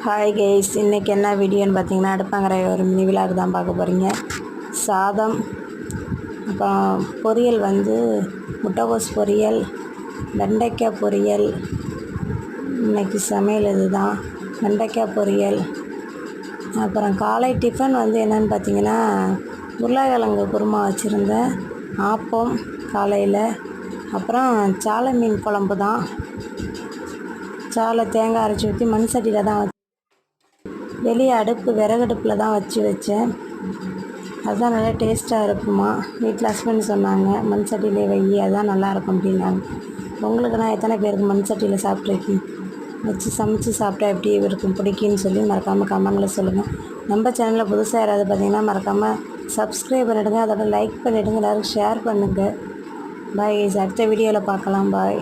Hi guys, இன்றைக்கி என்ன வீடியோன்னு பார்த்தீங்கன்னா அடுப்பாங்கிற ஒரு மினி விலாக் தான் பார்க்க போகிறீங்க. சாதம், அப்புறம் பொரியல் வந்து முட்டைகோஸ் பொரியல், வெண்டைக்காய் பொரியல். இன்றைக்கி சமையல் இது தான், வெண்டைக்காய் பொரியல். அப்புறம் காலை டிஃபன் வந்து என்னென்னு பார்த்தீங்கன்னா உருளைக்கிழங்கு குருமா வச்சுருந்தேன், ஆப்பம் காலையில். அப்புறம் சாலை மீன் குழம்பு தான். சாலை தேங்காய் அரைச்சி ஊற்றி மண் சட்டியில் தான் வெளியே விறகடுப்பில் தான் வச்சேன். அதுதான் நல்லா டேஸ்ட்டாக இருக்குமா. வீட்டில் ஹஸ்பண்ட் சொன்னாங்க, மண் சட்டியிலே வை, அதுதான் நல்லாயிருக்கும் அப்படின்னாங்க. உங்களுக்கு நான் எத்தனை பேருக்கு மண் சட்டியில் சாப்பிட்ருக்கேன், வச்சு சமைச்சு சாப்பிட்டா எப்படி இருக்கும், பிடிக்குன்னு சொல்லி மறக்காமல் கமெண்டில் சொல்லுங்கள். நம்ம சேனலில் புதுசாக யாராவது பார்த்தீங்கன்னா மறக்காமல் சப்ஸ்கிரைப் பண்ணிவிடுங்க, அதோட லைக் பண்ணிவிடுங்க, எல்லோரும் ஷேர் பண்ணுங்கள். பாய், அடுத்த வீடியோவில் பார்க்கலாம். பாய்.